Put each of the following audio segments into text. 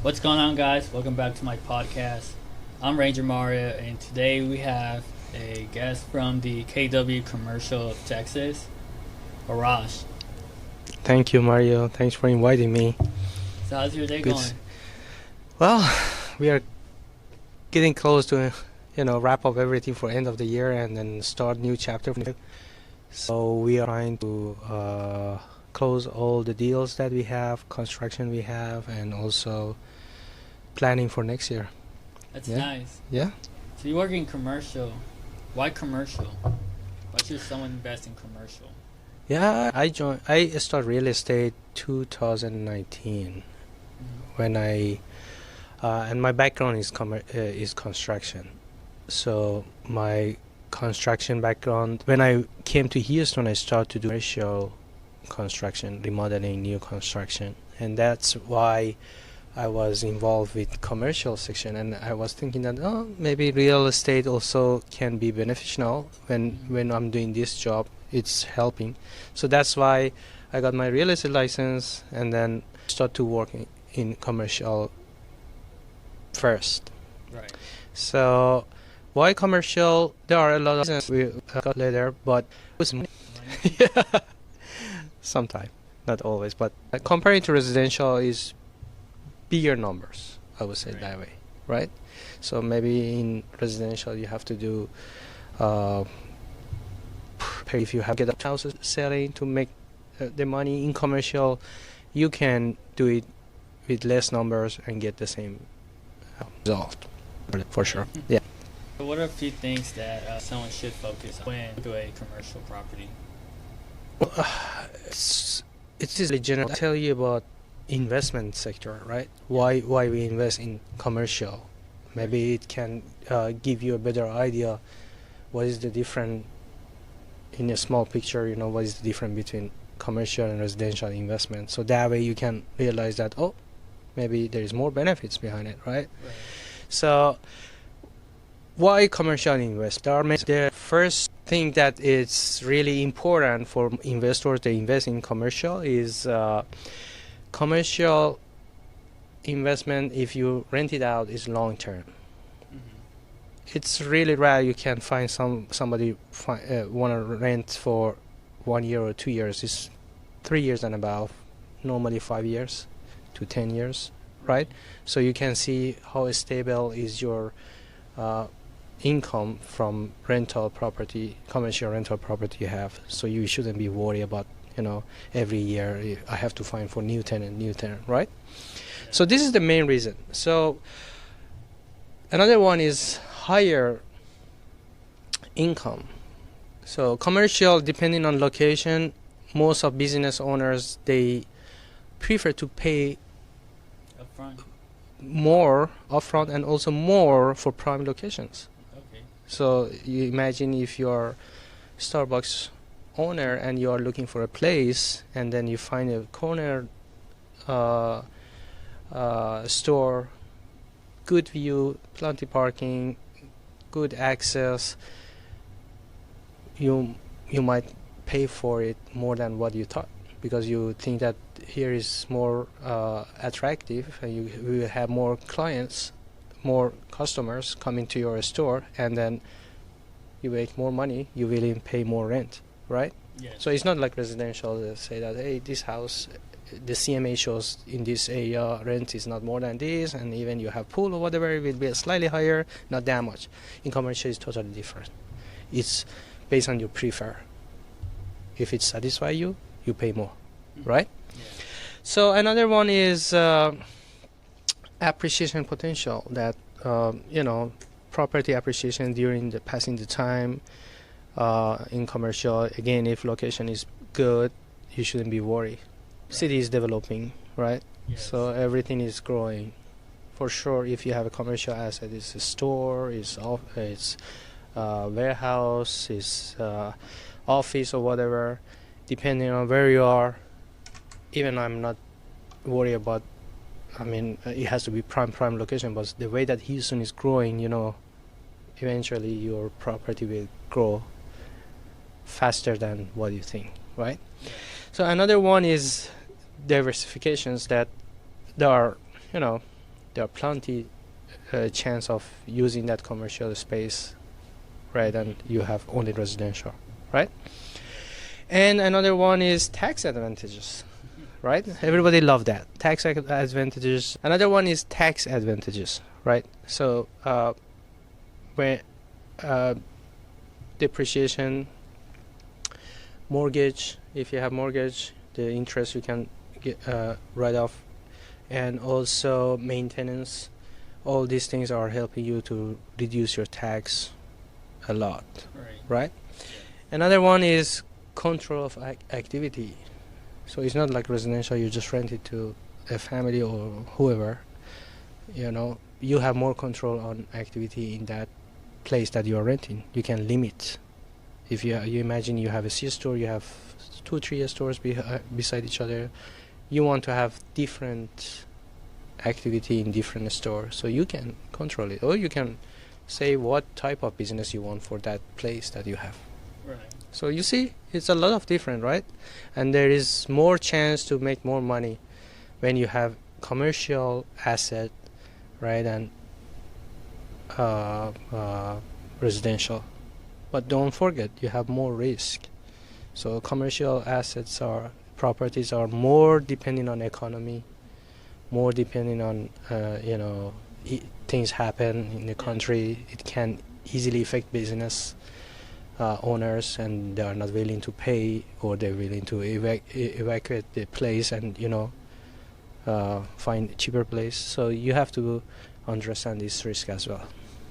What's going on, guys? Welcome back to my podcast. I'm Ranger Mario, and today we have a guest from the KW commercial of Texas, Arash. Thank you, Mario. Thanks for inviting me. So, how's your day Good. going? Well, we are getting close to, wrap up everything for end of the year and then start new chapter. So we are trying to close all the deals that we have, construction we have, and also planning for next year. That's nice. Yeah. So, you work in commercial. Why commercial? Why should someone invest in commercial? Yeah, I started real estate 2019 when and my background is construction. So my construction background, when I came to Houston, I started to do commercial construction, remodeling, new construction, and that's why I was involved with commercial section. And I was thinking that maybe real estate also can be beneficial when I'm doing this job. It's helping. So that's why I got my real estate license and then start to work in commercial first. Right. So why commercial? There are a lot of reasons we got later, but yeah, sometimes, not always. But comparing to residential is bigger numbers, I would say that way, right? So maybe in residential you have to do if you have get a house selling to make the money. In commercial, you can do it with less numbers and get the same result for sure. Yeah. So, what are a few things that someone should focus on when do a commercial property? It's really general. I tell you about investment sector, right? Why we invest in commercial? Maybe it can give you a better idea. What is the difference in a small picture? What is the difference between commercial and residential investment? So that way you can realize that maybe there is more benefits behind it, right? So why commercial invest? The first thing that is really important for investors to invest in commercial is commercial investment. If you rent it out, is long term. It's really rare you can find somebody want to rent for 1 year or 2 years. It's 3 years and above, normally 5 years to 10 years, right? So you can see how stable is your income from rental property, commercial rental property you have. So you shouldn't be worried about, every year I have to find for new tenant, right? So this is the main reason. So another one is higher income. So commercial, depending on location, most of business owners, they prefer to pay more upfront and also more for prime locations. Okay. So you imagine if you're Starbucks owner and you are looking for a place and then you find a corner store, good view, plenty parking, good access, you might pay for it more than what you thought, because you think that here is more attractive and you will have more clients, more customers coming to your store, and then you make more money, you will pay more rent, right? Yes. So it's not like residential. They say that, hey, this house, the CMA shows in this area rent is not more than this, and even you have pool or whatever, it will be slightly higher, not that much. In commercial, it's totally different. It's based on your prefer. If it satisfies you, you pay more, right? Yeah. So another one is appreciation potential. That property appreciation during the passing the time. In commercial, again, if location is good, you shouldn't be worried. City is developing, right? Yes. So everything is growing. For sure, if you have a commercial asset, it's a store, it's warehouse, it's office or whatever, depending on where you are. Even I'm not worried about, it has to be prime location, but the way that Houston is growing, eventually your property will grow faster than what you think, right? Yeah. So another one is diversifications, that there are, there are plenty chance of using that commercial space, right? And you have only residential, right? And another one is tax advantages, right? Everybody love that tax advantages. Another one is tax advantages, right? So when depreciation, mortgage, if you have mortgage, the interest you can get write off, and also maintenance. All these things are helping you to reduce your tax a lot, right? Another one is control of activity. So it's not like residential, you just rent it to a family or whoever. You have more control on activity in that place that you are renting. You can limit. If you imagine you have a C store, you have 2-3 stores beside each other, you want to have different activity in different stores, so you can control it, or you can say what type of business you want for that place that you have. Right. So you see, it's a lot of different, right? And there is more chance to make more money when you have commercial asset, right, and residential. But don't forget, you have more risk. So commercial properties are more depending on economy, more depending on things happen in the country. It can easily affect business owners, and they are not willing to pay, or they're willing to evacuate the place and find a cheaper place. So you have to understand this risk as well.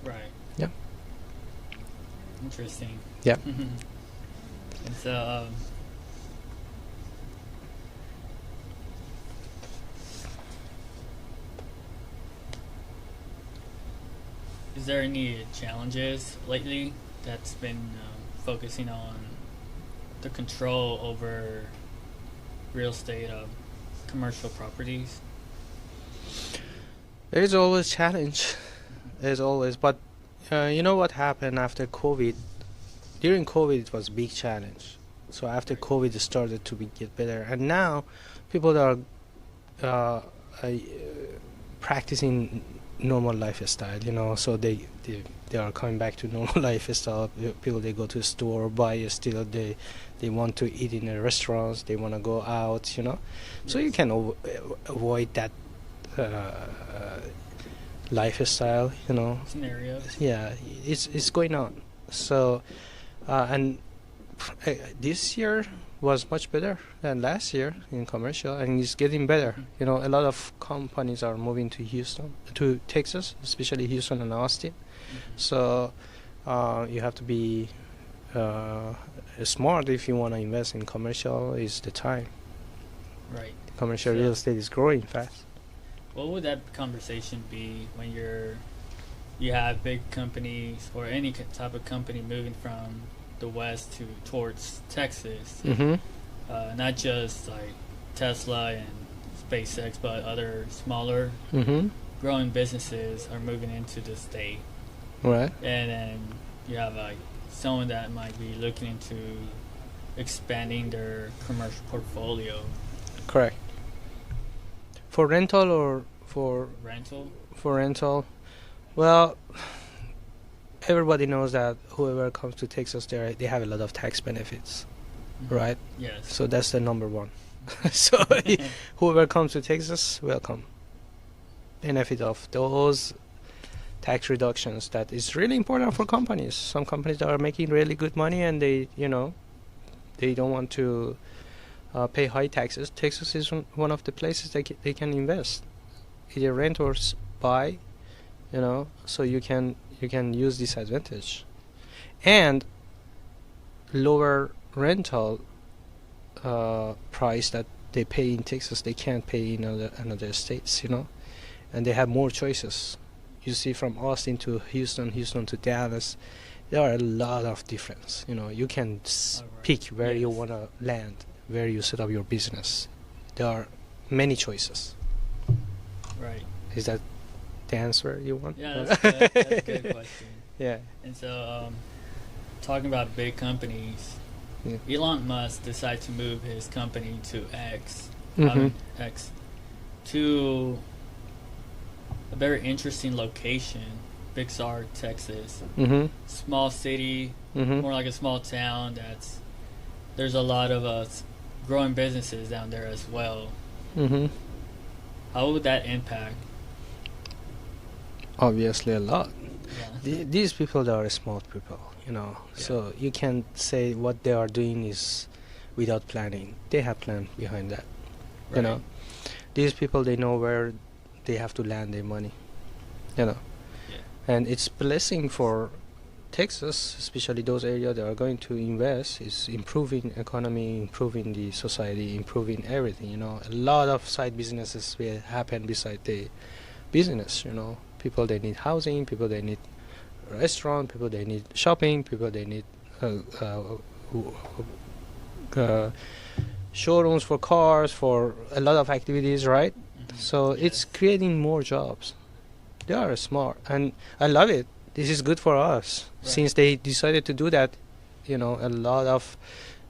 Right. Yeah. Interesting. Yeah. And so is there any challenges lately that's been focusing on the control over real estate of commercial properties? There is always challenge. There's always, but you know what happened after COVID? During COVID, it was a big challenge. So after COVID, it started to get better, and now people are practicing normal lifestyle. So they are coming back to normal lifestyle. People, they go to a store, buy still, they want to eat in the restaurants, they want to go out. So you can avoid that lifestyle. Scenarios. Yeah, it's going on. So and this year was much better than last year in commercial, and it's getting better. A lot of companies are moving to Texas, especially Houston and Austin. So you have to be smart if you want to invest in commercial. Is the time. Right. Commercial real estate is growing fast. What would that conversation be when you have big companies or any type of company moving from the west towards Texas? Not just like Tesla and SpaceX, but other smaller growing businesses are moving into the state. Right. And then you have like someone that might be looking into expanding their commercial portfolio. Correct. For rental or for rental? For rental, well, everybody knows that whoever comes to Texas, they have a lot of tax benefits, right? Yes. So that's the number one. So whoever comes to Texas, welcome. Benefit of those tax reductions, that is really important for companies. Some companies that are making really good money, and they don't want to pay high taxes. Texas is one of the places they can invest, either rent or buy. So you can use this advantage, and lower rental price that they pay in Texas, they can't pay in other states. And they have more choices. You see, from Austin to Houston to Dallas, there are a lot of difference. You can pick where you want to land, where you set up your business. There are many choices. Right. Is that the answer you want? Yeah, that's a good question. Yeah. And so, talking about big companies, Elon Musk decided to move his company to X to a very interesting location, Big Sur, Texas. Mm-hmm. Small city, Mm-hmm. more like a small town. There's a lot of growing businesses down there as well. Mm-hmm. How would that impact? Obviously, a lot. Yeah. These people, they are smart people, you know. Yeah. So you can't say what they are doing is without planning. They have plan behind that, you know. These people, they know where they have to land their money, you know. Yeah. And it's blessing for Texas, especially those areas that are going to invest, is improving economy, improving the society, improving everything, you know. A lot of side businesses will happen beside the business, you know. People, they need housing, people, they need restaurant, people, they need shopping, people, they need showrooms for cars, for a lot of activities, right? Mm-hmm. So Yes. it's creating more jobs. They are smart, and I love it. This is good for us. Right. Since they decided to do that, you know, a lot of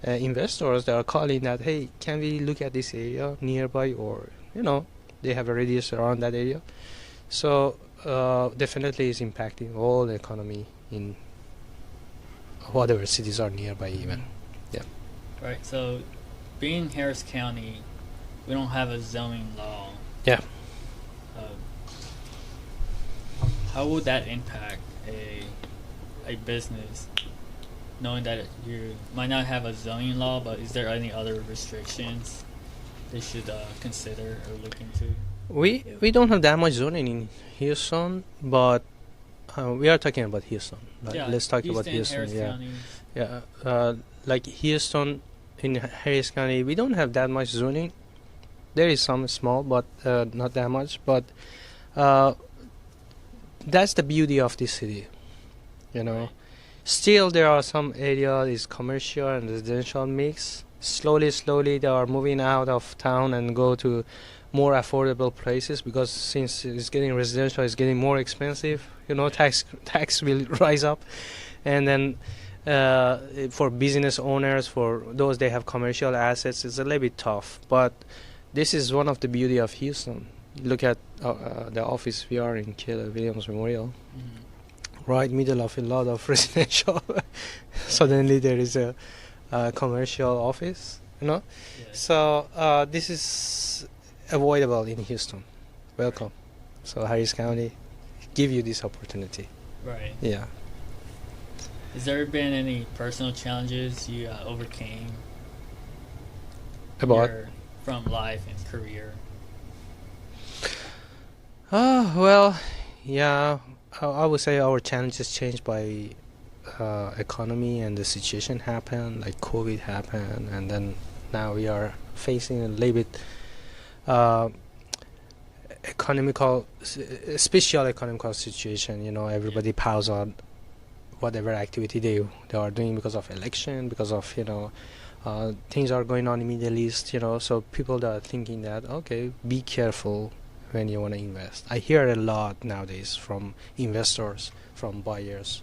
investors, they are calling that, hey, can we look at this area nearby, or, you know, they have a radius around that area. So definitely is impacting all the economy in whatever cities are nearby even. Yeah. Right. So, being in Harris County, we don't have a zoning law. Yeah. How would that impact a business, knowing that you might not have a zoning law, but is there any other restrictions they should consider or look into? We don't have that much zoning in Houston, but we are talking about Houston. Right? Yeah, Let's talk about Houston, Houston. Harris Yeah. County. Yeah, like Houston, in Harris County, we don't have that much zoning. There is some small, but not that much. But that's the beauty of this city, you know. Right. Still, there are some areas is commercial and residential mix. Slowly, they are moving out of town and go to more affordable places, because since it's getting residential, it's getting more expensive. You know, tax will rise up, and then for business owners, for those they have commercial assets, it's a little bit tough. But this is one of the beauty of Houston. Look at the office we are in, Keller Williams Memorial, right middle of a lot of residential. Suddenly there is a commercial office, you know. Yes. So this is avoidable in Houston. Welcome. So Harris County give you this opportunity. Right. Yeah. Has there been any personal challenges you overcame About from life and career? well, yeah, I would say our challenges changed by economy and the situation happened, like COVID happened, and then now we are facing a little bit special economical situation. You know, everybody pause on whatever activity they are doing because of election, because of, you know, things are going on in Middle East. You know, so people are thinking that, okay, be careful when you want to invest. I hear a lot nowadays from investors, from buyers.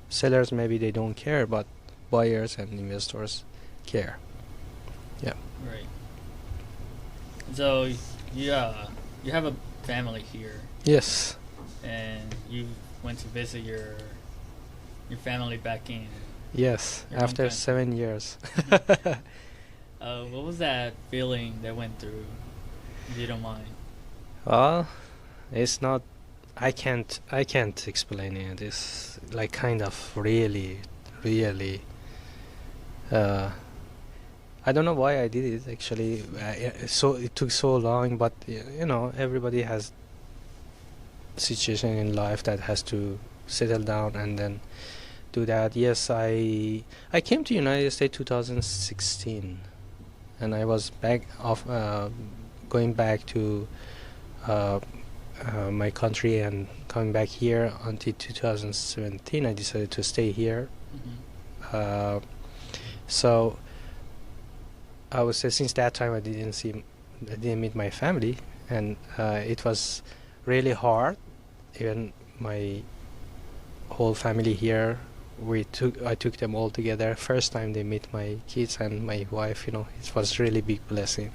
Sellers, maybe they don't care, but buyers and investors care. Yeah. Right. So, yeah, you have a family here, Yes. and you went to visit your family back in. Yes. Your home After country. 7 years. What was that feeling that went through, if you don't mind? Well, it's not. I can't explain it. It's like kind of really. I don't know why I did it actually. So it took so long, but you know, everybody has situation in life that has to settle down and then do that. Yes, I came to United States 2016, and I was going back to my country and coming back here until 2017. I decided to stay here. Mm-hmm. So I would say since that time I didn't meet my family, and it was really hard. Even my whole family here, I took them all together. First time they meet my kids and my wife, you know, it was really big blessing.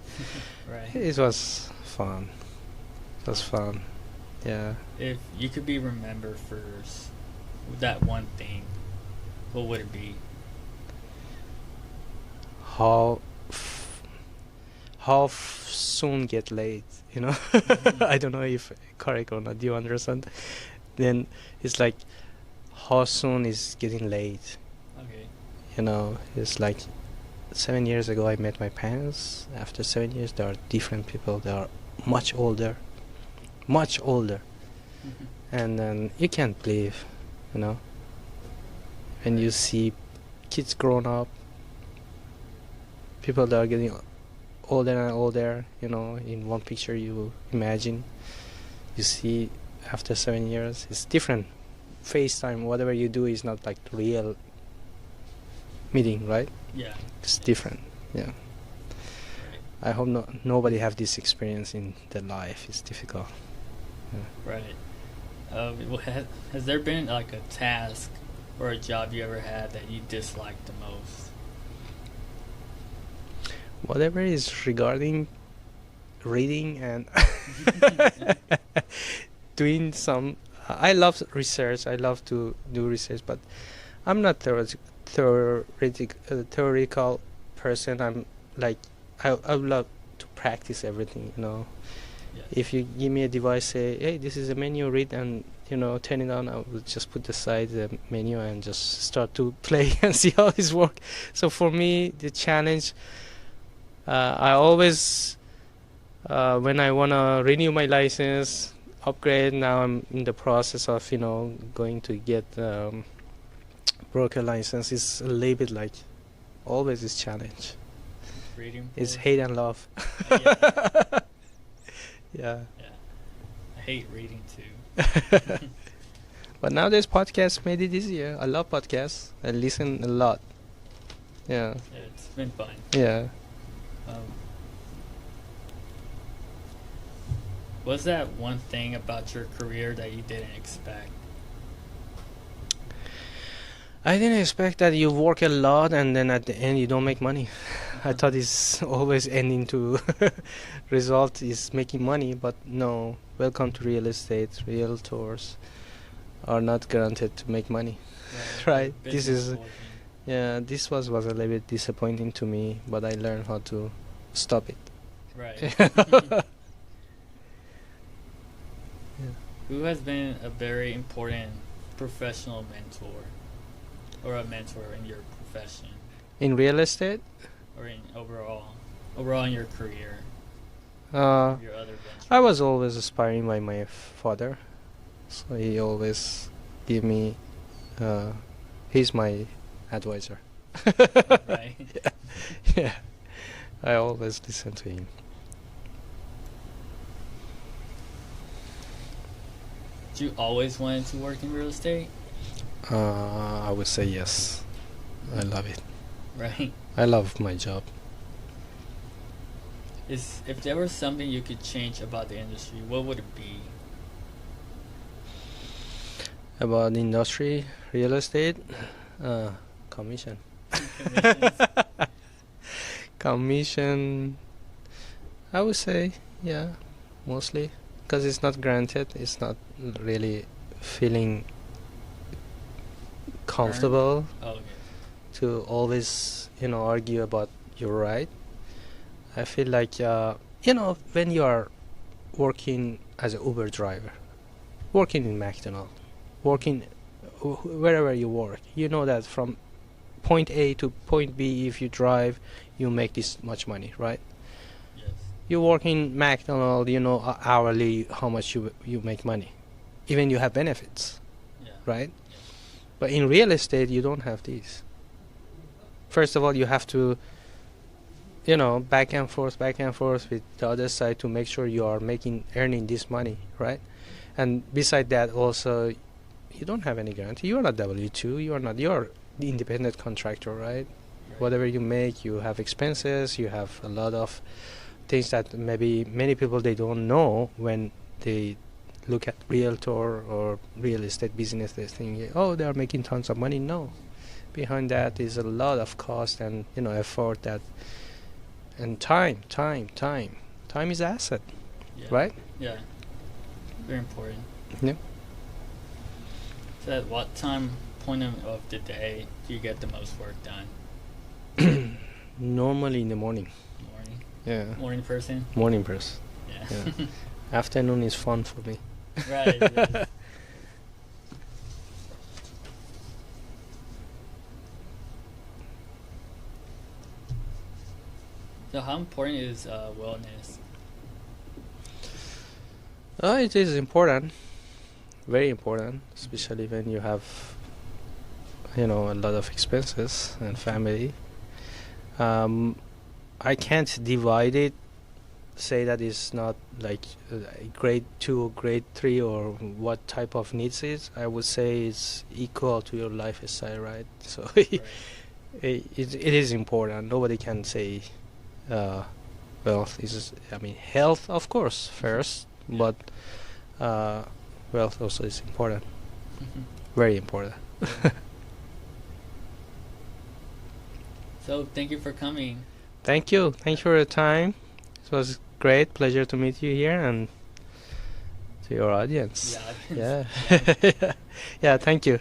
Right. It was fun. It was fun. Yeah. If you could be remembered for that one thing, what would it be? How soon get late, you know? I don't know if correct or not. Do you understand? Then it's like how soon is getting late. Okay. You know, it's like 7 years ago I met my parents. After 7 years, there are different people. They are much older, and then you can't believe, you know, when you see kids grown up, people that are getting older and older. You know, in one picture you imagine, you see after 7 years, it's different. FaceTime, whatever you do is not like real meeting, right? Yeah. It's different. Yeah. Right. I hope nobody have this experience in their life. It's difficult. Yeah. Right. Has there been like a task or a job you ever had that you disliked the most? Whatever is regarding reading and doing some. I love research. I love to do research, but I'm not theoretical person. I'm like I would love to practice everything. You know, Yes. if you give me a device, say, hey, this is a menu, read and turn it on. I will just put aside the menu and just start to play and see how this works. So for me, the challenge. I always, when I wanna renew my license, upgrade. Now I'm in the process of going to get broker license. It's a little bit like always this challenge. Reading. It's hate and love. Yeah. Yeah. I hate reading too. But nowadays podcasts made it easier. I love podcasts. I listen a lot. Yeah. Yeah, it's been fun. Yeah. What's that one thing about your career that you didn't expect? I didn't expect that you work a lot and then at the end you don't make money. I thought it's always ending to result is making money, but no. Welcome to real estate. Realtors are not guaranteed to make money. Right? This is this was a little bit disappointing to me, but I learned how to stop it. Right. Who has been a very important professional mentor or a mentor in your profession In real estate, or in overall in your career, uh, your other ventures? I was always aspiring by my father, so he always give me. He's my advisor. Right. Yeah, I always listen to him. Did you always wanted to work in real estate? I would say yes. I love it. Right. I love my job. If there was something you could change about the industry, what would it be? About the industry, real estate, commission. Commissions? Commission, I would say, yeah, mostly. Because it's not granted, it's not really feeling comfortable Oh, okay. to always, argue about your right. I feel like, when you are working as an Uber driver, working in McDonald's, working wherever you work, you know that from point A to point B, if you drive, you make this much money, right? Yes. You work in McDonald's, hourly how much you make money. Even you have benefits, Yeah. right? Yes. But in real estate, you don't have these. First of all, you have to, back and forth with the other side to make sure you are earning this money, right? And beside that, also, you don't have any guarantee. You are not W-2. You're the independent contractor, right? Right. Whatever you make, you have expenses. You have a lot of things that maybe many people they don't know when they look at realtor or real estate business. They think, oh, they are making tons of money. No, behind that is a lot of cost and effort and time is asset, Yeah. right? Yeah. Very important. Yeah. So at what point of the day do you get the most work done? Normally in the morning. Morning. Yeah. Morning person. Morning person. Yeah. Yeah. Afternoon is fun for me. Right. Yes. So how important is wellness? It is important, very important, especially when you have, a lot of expenses and family. I can't divide it, say that it's not like grade 2 or grade 3 or what type of needs is. I would say it's equal to your lifestyle, right? So Right. it is important. Nobody can say wealth is, health, of course, first, but wealth also is important, very important. So thank you for coming. Thank you for your time. It was great pleasure to meet you here and to your audience. Yeah. Yeah. Yeah, thank you.